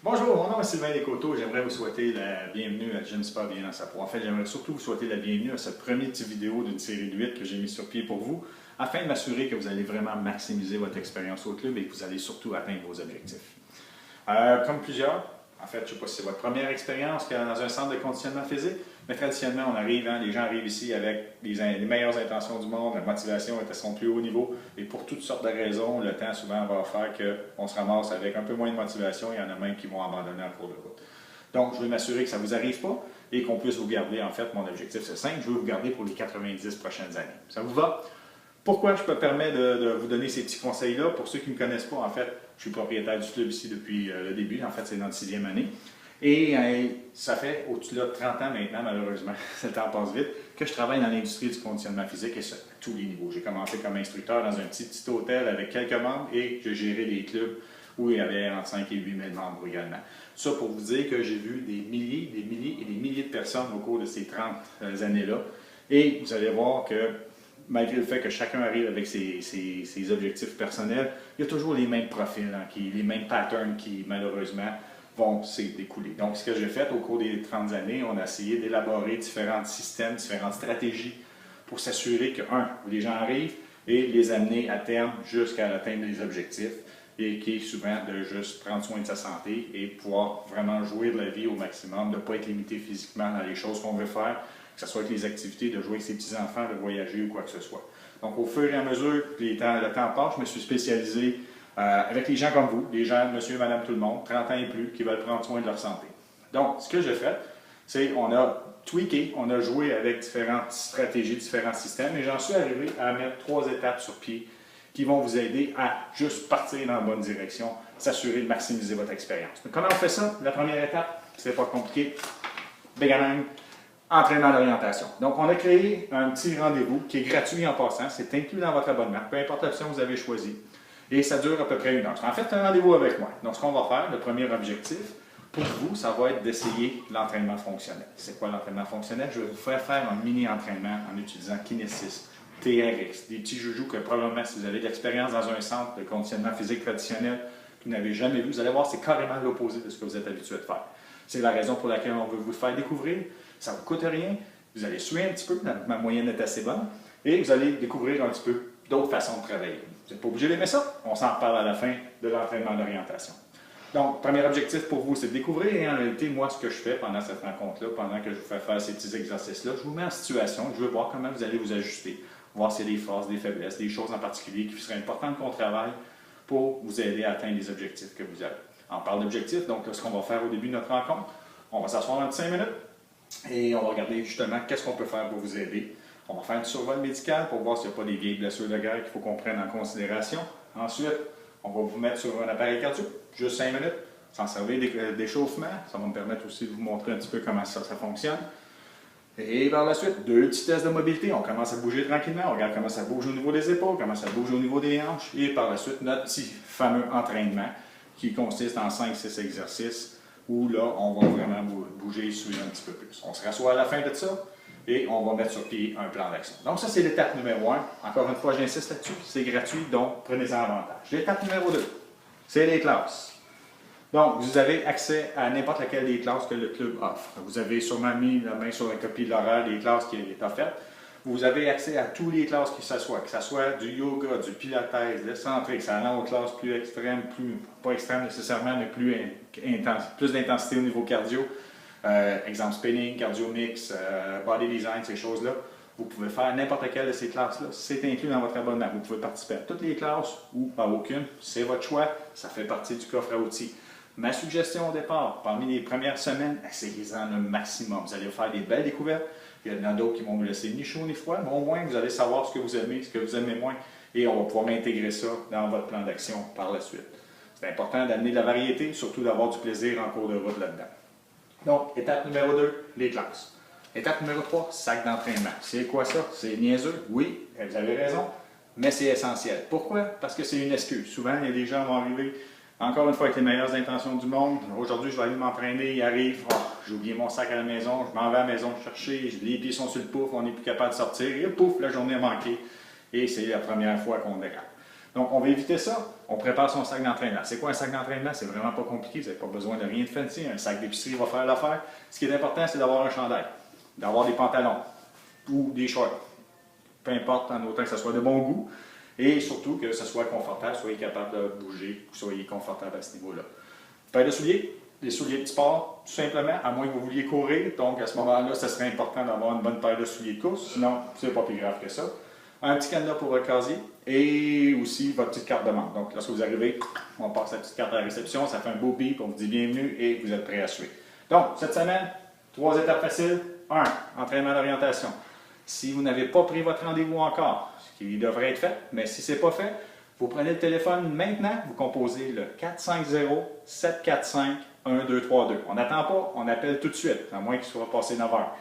Bonjour, mon nom est Sylvain Descoteaux. J'aimerais vous souhaiter la bienvenue à Gym Spa Bien dans sa peau. En fait, j'aimerais surtout vous souhaiter la bienvenue à cette première petite vidéo d'une série de 8 que j'ai mis sur pied pour vous, afin de m'assurer que vous allez vraiment maximiser votre expérience au club et que vous allez surtout atteindre vos objectifs. Comme plusieurs, en fait, je ne sais pas si c'est votre première expérience dans un centre de conditionnement physique, mais traditionnellement, on arrive, les gens arrivent ici avec les meilleures intentions du monde, la motivation est à son plus haut niveau, et pour toutes sortes de raisons, le temps souvent va faire qu'on se ramasse avec un peu moins de motivation, il y en a même qui vont abandonner en cours de route. Donc, je veux m'assurer que ça ne vous arrive pas et qu'on puisse vous garder, en fait, mon objectif c'est simple, je veux vous garder pour les 90 prochaines années. Ça vous va? Pourquoi je me permets de vous donner ces petits conseils-là? Pour ceux qui ne me connaissent pas, en fait, je suis propriétaire du club ici depuis le début. En fait, c'est dans la 6e année. Et ça fait au-dessus de 30 ans maintenant, malheureusement, le temps passe vite, que je travaille dans l'industrie du conditionnement physique et ça, à tous les niveaux. J'ai commencé comme instructeur dans un petit hôtel avec quelques membres et je gérais des clubs où il y avait entre 5 et 8 000 membres également. Ça pour vous dire que j'ai vu des milliers, des milliers et des milliers de personnes au cours de ces 30 années-là. Et vous allez voir que malgré le fait que chacun arrive avec ses objectifs personnels, il y a toujours les mêmes profils, les mêmes patterns qui, malheureusement, vont s'y découler. Donc, ce que j'ai fait au cours des 30 années, on a essayé d'élaborer différents systèmes, différentes stratégies pour s'assurer que, les gens arrivent et les amener à terme jusqu'à l'atteinte des objectifs et qui est souvent de juste prendre soin de sa santé et pouvoir vraiment jouir de la vie au maximum, de ne pas être limité physiquement dans les choses qu'on veut faire, que ce soit avec les activités, de jouer avec ses petits-enfants, de voyager ou quoi que ce soit. Donc, au fur et à mesure que le temps passe, je me suis spécialisé avec les gens comme vous, les gens, monsieur, madame, tout le monde, 30 ans et plus, qui veulent prendre soin de leur santé. Donc, ce que j'ai fait, c'est qu'on a tweaké, on a joué avec différentes stratégies, différents systèmes, et j'en suis arrivé à mettre 3 étapes sur pied qui vont vous aider à juste partir dans la bonne direction, s'assurer de maximiser votre expérience. Donc, comment on fait ça? La première étape, c'est pas compliqué. Bang, entraînement d'orientation. Donc, on a créé un petit rendez-vous qui est gratuit en passant. C'est inclus dans votre abonnement, peu importe l'option que vous avez choisie. Et ça dure à peu près 1 heure. En fait, un rendez-vous avec moi. Donc, ce qu'on va faire, le premier objectif, pour vous, ça va être d'essayer l'entraînement fonctionnel. C'est quoi l'entraînement fonctionnel? Je vais vous faire un mini-entraînement en utilisant Kinesis, TRX, des petits joujoux que probablement, si vous avez de l'expérience dans un centre de conditionnement physique traditionnel que vous n'avez jamais vu, vous allez voir, c'est carrément l'opposé de ce que vous êtes habitué de faire. C'est la raison pour laquelle on veut vous le faire découvrir. Ça ne vous coûte rien. Vous allez suivre un petit peu, ma moyenne est assez bonne, et vous allez découvrir un petit peu d'autres façons de travailler. Vous n'êtes pas obligé d'aimer ça. On s'en reparle à la fin de l'entraînement d'orientation. Donc, premier objectif pour vous, c'est de découvrir. Et en réalité, moi, ce que je fais pendant cette rencontre-là, pendant que je vous fais faire ces petits exercices-là, je vous mets en situation. Je veux voir comment vous allez vous ajuster, voir s'il y a des forces, des faiblesses, des choses en particulier qui seraient importantes qu'on travaille pour vous aider à atteindre les objectifs que vous avez. On parle d'objectifs, donc ce qu'on va faire au début de notre rencontre, on va s'asseoir un 5 minutes et on va regarder justement qu'est-ce qu'on peut faire pour vous aider. On va faire un survol médical pour voir s'il n'y a pas des vieilles blessures de guerre qu'il faut qu'on prenne en considération. Ensuite, on va vous mettre sur un appareil cardio, juste 5 minutes, sans servir d'échauffement. Ça va me permettre aussi de vous montrer un petit peu comment ça fonctionne. Et par la suite, 2 petits tests de mobilité. On commence à bouger tranquillement. On regarde comment ça bouge au niveau des épaules, comment ça bouge au niveau des hanches. Et par la suite, notre petit fameux entraînement qui consiste en 5-6 exercices où là, on va vraiment bouger et suivre un petit peu plus. On se rassoit à la fin de ça et on va mettre sur pied un plan d'action. Donc ça, c'est l'étape numéro 1. Encore une fois, j'insiste là-dessus, c'est gratuit, donc prenez-en avantage. L'étape numéro 2, c'est les classes. Donc, vous avez accès à n'importe laquelle des classes que le club offre. Vous avez sûrement mis la main sur la copie de l'horaire des classes qui est offerte. Vous avez accès à toutes les classes que ce soit du yoga, du pilates, de centrique, ça allant aux classes plus extrêmes, pas extrêmes nécessairement, mais plus d'intensité au niveau cardio. Exemple spinning, cardio mix, body design, ces choses-là. Vous pouvez faire n'importe quelle de ces classes-là. C'est inclus dans votre abonnement. Vous pouvez participer à toutes les classes ou pas aucune. C'est votre choix. Ça fait partie du coffre à outils. Ma suggestion au départ, parmi les premières semaines, essayez-en le maximum. Vous allez faire des belles découvertes. Il y en a d'autres qui vont vous laisser ni chaud ni froid, mais au moins vous allez savoir ce que vous aimez, ce que vous aimez moins, et on va pouvoir intégrer ça dans votre plan d'action par la suite. C'est important d'amener de la variété, surtout d'avoir du plaisir en cours de route là-dedans. Donc, étape numéro 2, les classes. Étape numéro 3, sac d'entraînement. C'est quoi ça? C'est niaiseux? Oui, vous avez raison, mais c'est essentiel. Pourquoi? Parce que c'est une excuse. Souvent, il y a des gens qui vont arriver, encore une fois, avec les meilleures intentions du monde. Aujourd'hui, je vais aller m'entraîner, ils arrivent, j'ai oublié mon sac à la maison, je m'en vais à la maison chercher, les pieds sont sur le pouf, on n'est plus capable de sortir, et pouf, la journée a manqué, et c'est la première fois qu'on dérape. Donc, on va éviter ça. On prépare son sac d'entraînement. C'est quoi un sac d'entraînement? C'est vraiment pas compliqué. Vous n'avez pas besoin de rien de fancy. Un sac d'épicerie va faire l'affaire. Ce qui est important, c'est d'avoir un chandail, d'avoir des pantalons ou des shorts. Peu importe, en autant que ça soit de bon goût. Et surtout que ce soit confortable, soyez capable de bouger, soyez confortable à ce niveau-là. Paire de souliers, des souliers de sport, tout simplement, à moins que vous vouliez courir. Donc, à ce moment-là, ce serait important d'avoir une bonne paire de souliers de course. Sinon, c'est pas plus grave que ça. Un petit cadenas pour votre casier et aussi votre petite carte de membre. Donc, lorsque vous arrivez, on passe la petite carte à la réception, ça fait un beau bip, on vous dit bienvenue et vous êtes prêt à suivre. Donc, cette semaine, 3 étapes faciles. 1. Entraînement d'orientation. Si vous n'avez pas pris votre rendez-vous encore, ce qui devrait être fait, mais si ce n'est pas fait, vous prenez le téléphone maintenant, vous composez le 450-745-1232. On n'attend pas, on appelle tout de suite, à moins qu'il soit passé 9 heures.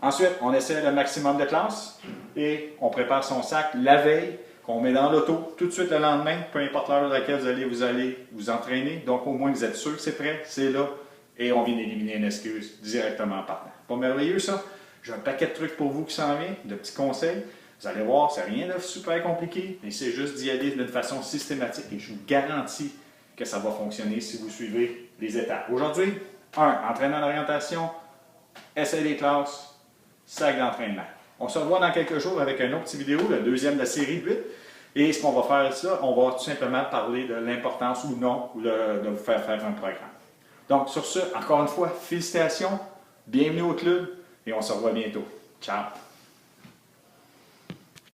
Ensuite, on essaie le maximum de classes et on prépare son sac la veille, qu'on met dans l'auto tout de suite le lendemain, peu importe l'heure à laquelle vous allez vous entraîner. Donc, au moins, vous êtes sûr que c'est prêt, c'est là, et on vient d'éliminer une excuse directement par là. Pas merveilleux, ça? J'ai un paquet de trucs pour vous qui s'en vient, de petits conseils. Vous allez voir, c'est rien de super compliqué, mais c'est juste d'y aller d'une façon systématique et je vous garantis que ça va fonctionner si vous suivez les étapes. Aujourd'hui, 1. Entraînement d'orientation, essai des classes, sac d'entraînement. On se revoit dans quelques jours avec une autre petite vidéo, la deuxième de la série 8. Et ce qu'on va faire, ça, on va tout simplement parler de l'importance ou non de vous faire un programme. Donc, sur ce, encore une fois, félicitations, bienvenue au club et on se revoit bientôt. Ciao!